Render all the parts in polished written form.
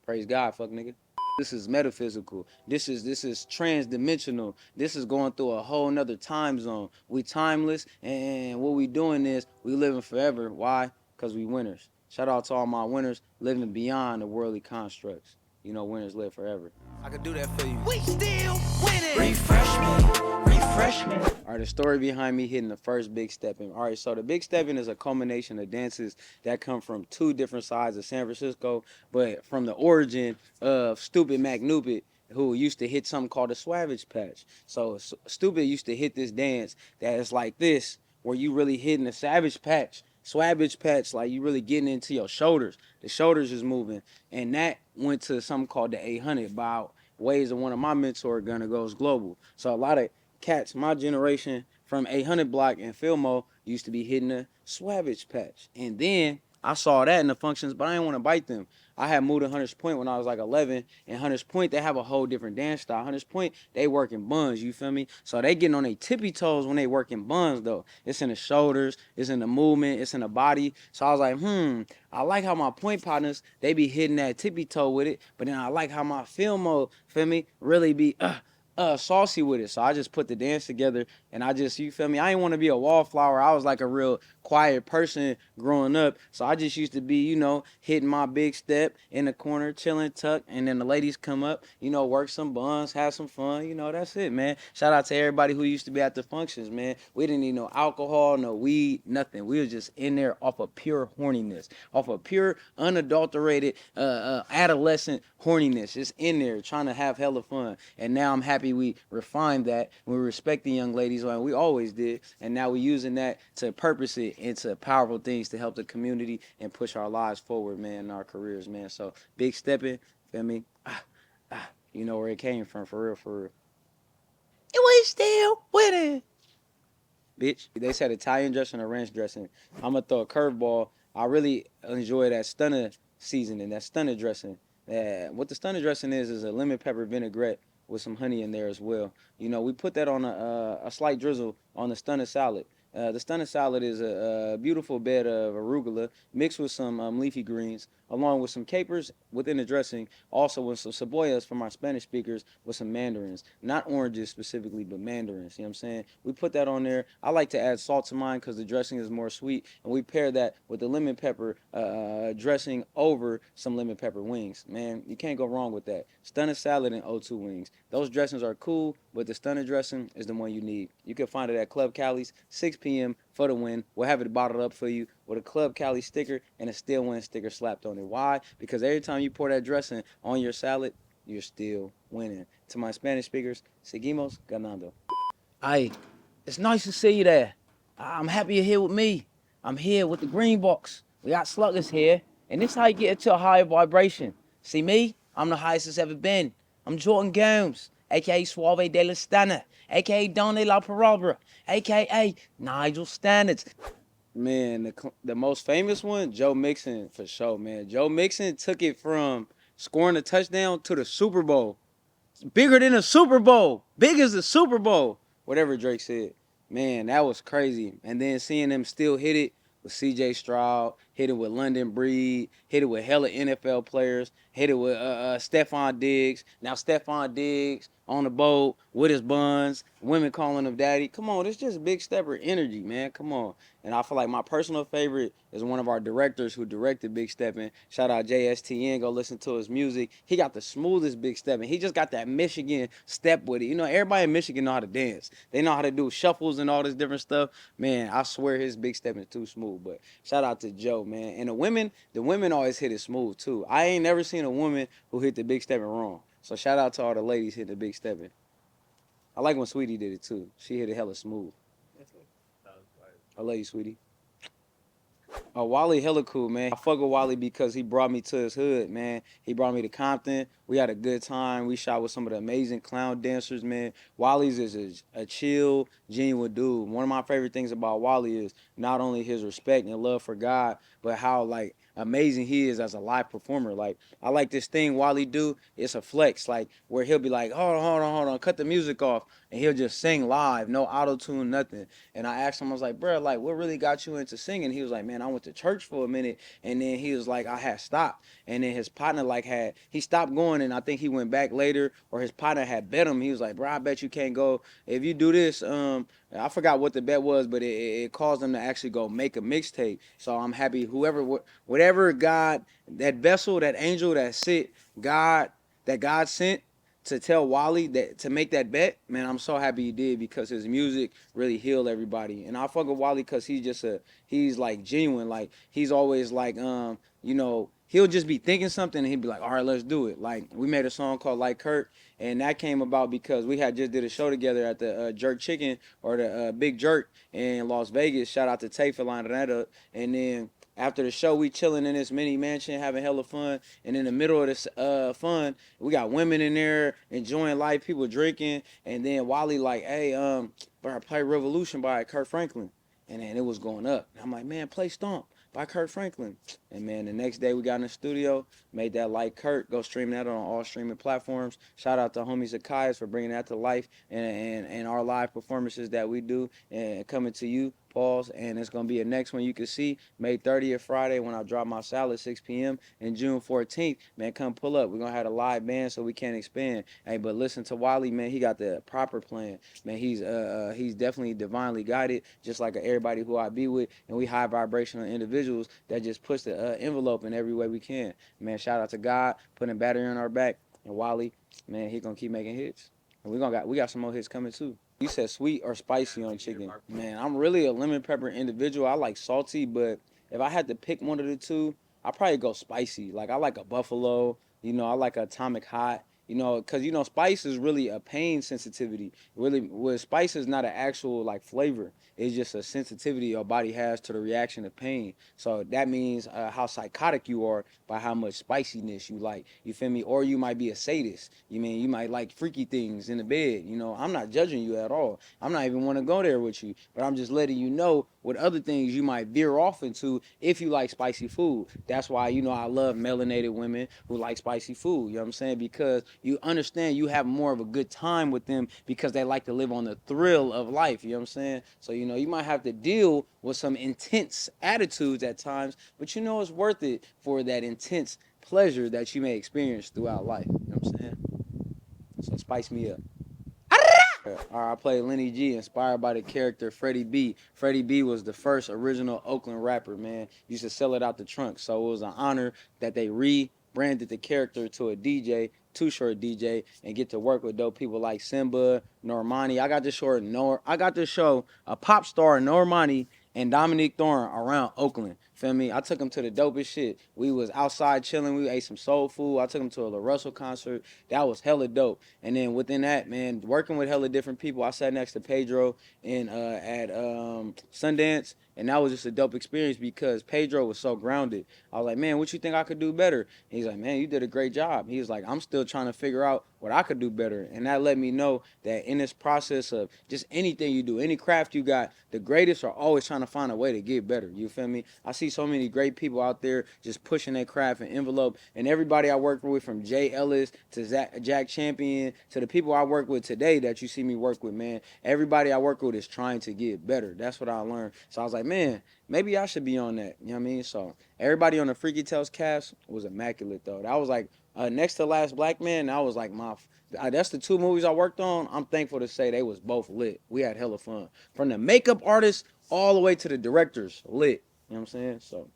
Praise God, fuck nigga. This is metaphysical. This is trans-dimensional. This is going through a whole nother time zone. We timeless, and what we doing is we living forever. Why? Because we winners. Shout out to all my winners living beyond the worldly constructs. You know, winners live forever. I can do that for you. We still winning. Refresh me, refresh me. All right, the story behind me hitting the first Big Steppin'. All right, so the Big Steppin' is a culmination of dances that come from two different sides of San Francisco, but from the origin of Stupid McNupid, who used to hit something called a Swavage Patch. So Stupid used to hit this dance that is like this, where you really hitting a Savage Patch. Swabbage patch, like you really getting into your shoulders. The shoulders is moving. And that went to something called the 800 by ways of one of my mentor, Gunna Goes Global. So a lot of cats, my generation from 800 block and Fillmore used to be hitting the Swabbage patch. And then I saw that in the functions, but I didn't want to bite them. I had moved to Hunters Point when I was like 11, and Hunters Point, they have a whole different dance style. Hunters Point, they working buns, you feel me? So they getting on their tippy toes when they working buns, though. It's in the shoulders, it's in the movement, it's in the body. So I was like, I like how my point partners, they be hitting that tippy toe with it, but then I like how my Fillmore, feel me, really be, saucy with it. So I just put the dance together, and I just, you feel me, I didn't want to be a wallflower. I was like a real quiet person growing up. So I just used to be, you know, hitting my big step in the corner, chilling, tuck, and then the ladies come up, you know, work some buns, have some fun, you know, that's it, man. Shout out to everybody who used to be at the functions, man. We didn't need no alcohol, no weed, nothing. We was just in there off of pure horniness, off of pure unadulterated adolescent horniness, just in there trying to have hella fun. And now I'm happy we refined that. We respect the young ladies, like we always did, and now we're using that to purpose it into powerful things to help the community and push our lives forward, man, in our careers, man. So Big Steppin', feel me? You know where it came from, for real, for real. And we still winning. Bitch, they said Italian dressing or ranch dressing. I'm gonna throw a curveball. I really enjoy that stunner seasoning, that stunner dressing. What the stunner dressing is a lemon pepper vinaigrette with some honey in there as well. You know, we put that on a slight drizzle on the stunner salad. The stunner salad is a beautiful bed of arugula mixed with some leafy greens, along with some capers within the dressing, also with some cebollas from our Spanish speakers with some mandarins. Not oranges specifically, but mandarins, you know what I'm saying? We put that on there. I like to add salt to mine because the dressing is more sweet, and we pair that with the lemon pepper dressing over some lemon pepper wings. Man, you can't go wrong with that. Stunner salad and O2 wings. Those dressings are cool, but the stunner dressing is the one you need. You can find it at Club Cali's, 6 p.m. for the win. We'll have it bottled up for you with a Club Cali sticker and a Still Win sticker slapped on it. Why? Because every time you pour that dressing on your salad, you're still winning. To my Spanish speakers, seguimos ganando. Hey, it's nice to see you there. I'm happy you're here with me. I'm here with the Green Box. We got Sluggers here, and this is how you get into a higher vibration. See me? I'm the highest it's ever been. I'm Jordan Gomes, a.k.a. Suave de la Stana, a.k.a. Don de la Parabra, a.k.a. Nigel Standards. Man, the most famous one, Joe Mixon, for sure, man. Joe Mixon took it from scoring a touchdown to the Super Bowl. It's bigger than the Super Bowl. Big as the Super Bowl. Whatever Drake said. Man, that was crazy. And then seeing them still hit it with C.J. Stroud, hit it with London Breed, hit it with hella NFL players, hit it with Stephon Diggs. Now Stephon Diggs on the boat with his buns, women calling him daddy. Come on, it's just Big Stepper energy, man. Come on. And I feel like my personal favorite is one of our directors who directed Big Steppin'. Shout out JSTN, go listen to his music. He got the smoothest Big Steppin'. He just got that Michigan step with it. You know, everybody in Michigan know how to dance. They know how to do shuffles and all this different stuff. Man, I swear his Big Steppin' is too smooth. But shout out to Joe, man. And the women always hit it smooth too. I ain't never seen a woman who hit the Big Steppin' wrong. So shout out to all the ladies hitting the Big Steppin'. I like when Sweetie did it too. She hit it hella smooth. I love you, Sweetie. Oh, Wallie hella cool, man. I fuck with Wallie because he brought me to his hood, man. He brought me to Compton. We had a good time. We shot with some of the amazing clown dancers, man. Wallie's is a chill, genuine dude. One of my favorite things about Wallie is not only his respect and love for God, but how, like, amazing he is as a live performer. Like I like this thing Wally do. It's a flex, like where he'll be like, hold on, cut the music off, and he'll just sing live, no auto tune, nothing. And I asked him, I was like, bro, like what really got you into singing? He was like, man, I went to church for a minute, and then he was like, I had stopped, and then his partner like he stopped going, and I think he went back later, or his partner had bet him. He was like, bro, I bet you can't go if you do this. I forgot what the bet was, but it caused them to actually go make a mixtape. So I'm happy whatever God, that vessel, that angel that sit, that God sent to tell Wally that to make that bet, man, I'm so happy he did because his music really healed everybody. And I fuck with Wally because he's like genuine. Like he's always like he'll just be thinking something and he'd be like, all right, let's do it. Like we made a song called Like Kurt, and that came about because we had just did a show together at the Jerk Chicken or the Big Jerk in Las Vegas. Shout out to Tay for lining that up. And then after the show, we chilling in this mini mansion, having hella fun. And in the middle of this fun, we got women in there enjoying life, people drinking. And then Wally like, hey, bro, play Revolution by Kurt Franklin. And then it was going up. And I'm like, man, play Stomp by Kurt Franklin. And man, the next day we got in the studio, made that Like Kurt. Go stream that on all streaming platforms. Shout out to homies Zakaias for bringing that to life and our live performances that we do and coming to you. Pause. And it's going to be a next one you can see May 30th, Friday, when I drop my salad, 6 p.m. And June 14th, man, come pull up. We're going to have a live band so we can expand. Hey, but listen to Wally, man. He got the proper plan. Man, he's definitely divinely guided, just like everybody who I be with. And we high vibrational individuals that just push the envelope in every way we can. Man, shout out to God, putting battery on our back. And Wally, man, he going to keep making hits. And we got some more hits coming too. You said sweet or spicy on chicken. Man, I'm really a lemon pepper individual. I like salty, but if I had to pick one of the two, I'd probably go spicy. Like I like a buffalo, I like a atomic hot, because spice is really a pain sensitivity. Really, with spice is not an actual like flavor. It's just a sensitivity your body has to the reaction of pain. So that means how psychotic you are by how much spiciness you like. You feel me? Or you might be a sadist. You might like freaky things in the bed. I'm not judging you at all. I'm not even want to go there with you. But I'm just letting you know what other things you might veer off into if you like spicy food. That's why, I love melanated women who like spicy food. You know what I'm saying? Because you understand you have more of a good time with them because they like to live on the thrill of life. You know what I'm saying? So, you might have to deal with some intense attitudes at times, but it's worth it for that intense pleasure that you may experience throughout life. You know what I'm saying? So spice me up. I played Lenny G, inspired by the character Freddie B. Freddie B was the first original Oakland rapper, man. Used to sell it out the trunk, so it was an honor that they rebranded the character to a DJ, Too Short DJ, and get to work with dope people like Simba, Normani. I got to show a pop star Normani and Dominique Thorne around Oakland. Feel me? I took him to the dopest shit. We was outside chilling. We ate some soul food. I took him to a La Russell concert. That was hella dope. And then within that, man, working with hella different people. I sat next to Pedro at Sundance, and that was just a dope experience because Pedro was so grounded. I was like, man, what you think I could do better? And he's like, man, you did a great job. He was like, I'm still trying to figure out what I could do better. And that let me know that in this process of just anything you do, any craft you got, the greatest are always trying to find a way to get better. You feel me? I see so many great people out there just pushing their craft and envelope. And everybody I work with, from Jay Ellis to Jack Champion to the people I work with today that you see me work with, man, everybody I work with is trying to get better. That's what I learned. So I was like, man, maybe I should be on that. You know what I mean? So everybody on the Freaky Tales cast was immaculate, though. That was like next to Last Black Man. That was like that's the two movies I worked on. I'm thankful to say they was both lit. We had hella fun. From the makeup artists all the way to the directors, lit. You know what I'm saying? So,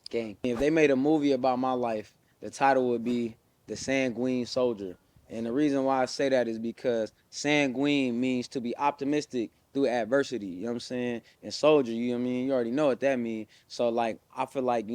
gang. If they made a movie about my life, the title would be The Sanguine Soldier. And the reason why I say that is because sanguine means to be optimistic through adversity. You know what I'm saying? And soldier, you know what I mean? You already know what that means. So, like, I feel like,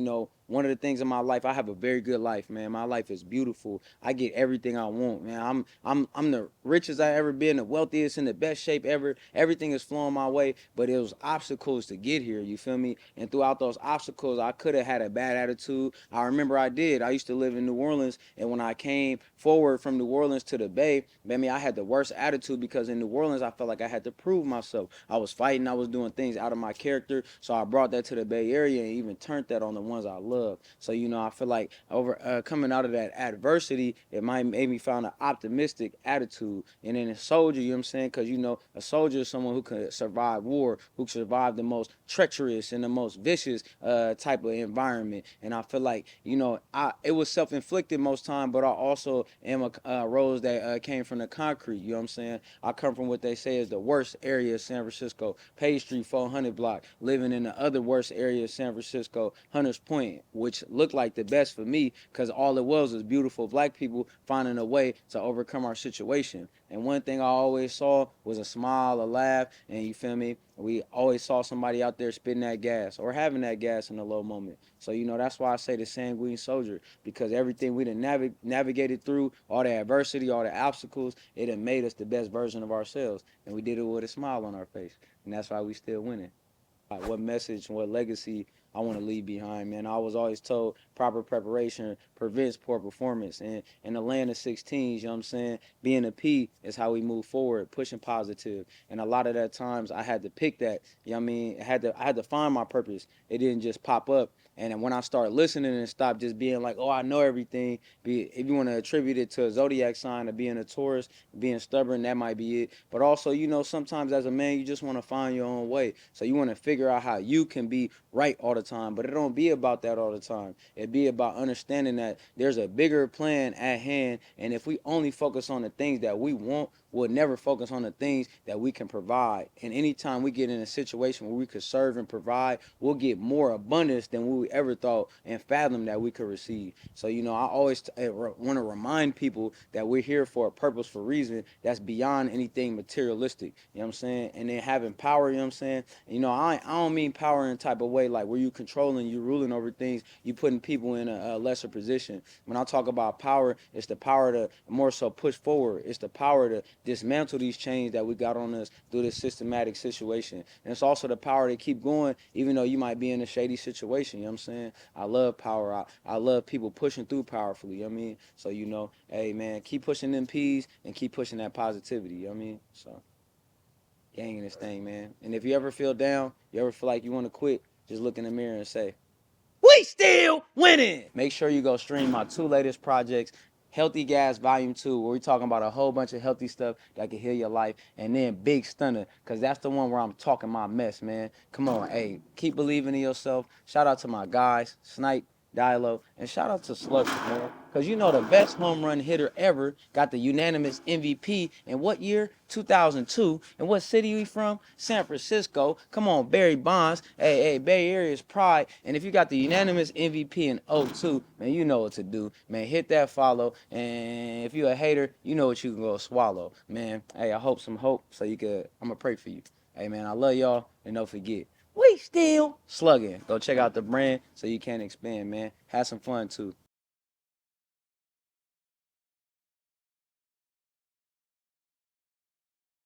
one of the things in my life, I have a very good life, man. My life is beautiful. I get everything I want, man. I'm the richest I ever been, the wealthiest, in the best shape ever. Everything is flowing my way, but it was obstacles to get here. You feel me? And throughout those obstacles, I could have had a bad attitude. I remember I did. I used to live in New Orleans, and when I came forward from New Orleans to the Bay, man, I had the worst attitude because in New Orleans, I felt like I had to prove myself. I was fighting, I was doing things out of my character, so I brought that to the Bay Area and even turned that on the ones I love. So I feel like over coming out of that adversity, it might made me find an optimistic attitude. And then a soldier, you know what I'm saying? Because a soldier is someone who can survive war, who can survive the most treacherous and the most vicious type of environment. And I feel like it was self-inflicted most time, but I also am a rose that came from the concrete. You know what I'm saying? I come from what they say is the worst area of San Francisco, Page Street 400 block, living in the other worst area of San Francisco, Hunters Point, which looked like the best for me because all it was beautiful black people finding a way to overcome our situation. And one thing I always saw was a smile, a laugh, and you feel me? We always saw somebody out there spitting that gas or having that gas in a low moment. So, that's why I say the sanguine soldier, because everything we done navigated through, all the adversity, all the obstacles, it done made us the best version of ourselves. And we did it with a smile on our face. And that's why we still winning. What message and what legacy I want to leave behind, man. I was always told proper preparation prevents poor performance. And in the land of 16s, you know what I'm saying, being a P is how we move forward, pushing positive. And a lot of that times I had to pick that, you know what I mean? I had to find my purpose. It didn't just pop up. And when I started listening and stopped just being like, oh, I know everything, if you want to attribute it to a zodiac sign of being a Taurus, being stubborn, that might be it. But also, sometimes as a man, you just want to find your own way. So you want to figure out how you can be right all the time. But it don't be about that all the time. It be about understanding that there's a bigger plan at hand. And if we only focus on the things that we want, we'll never focus on the things that we can provide. And anytime we get in a situation where we could serve and provide, we'll get more abundance than we ever thought and fathom that we could receive. So, I always want to remind people that we're here for a purposeful reason that's beyond anything materialistic. You know what I'm saying? And then having power, you know what I'm saying? I don't mean power in a type of way like where you controlling, you ruling over things, you putting people in a lesser position. When I talk about power, it's the power to more so push forward. It's the power to dismantle these chains that we got on us through this systematic situation. And it's also the power to keep going even though you might be in a shady situation. You know what I'm saying? I love power. I love people pushing through powerfully. You know what I mean? So, hey man, keep pushing them P's and keep pushing that positivity. You know what I mean? So gang in this thing, man. And if you ever feel down, you ever feel like you want to quit, just look in the mirror and say, We still winning. make sure you go stream my 2 latest projects, Healthy Gas Volume 2, where we're talking about a whole bunch of healthy stuff that can heal your life, and then Big Stunner, because that's the one where I'm talking my mess, man. Come on, hey, keep believing in yourself. Shout out to my guys, Snipe, Dilo, and shout out to Slush, man. Because the best home run hitter ever got the unanimous MVP in what year? 2002. And what city we from? San Francisco. Come on, Barry Bonds. Hey, Bay Area's pride. And if you got the unanimous MVP in '02, man, you know what to do. Man, hit that follow. And if you a hater, you know what you can go swallow. Man, hey, I hope some hope so you could, I'm going to pray for you. Hey, man, I love y'all. And don't forget, We still slugging. Go check out the brand so you can expand, man. Have some fun, too.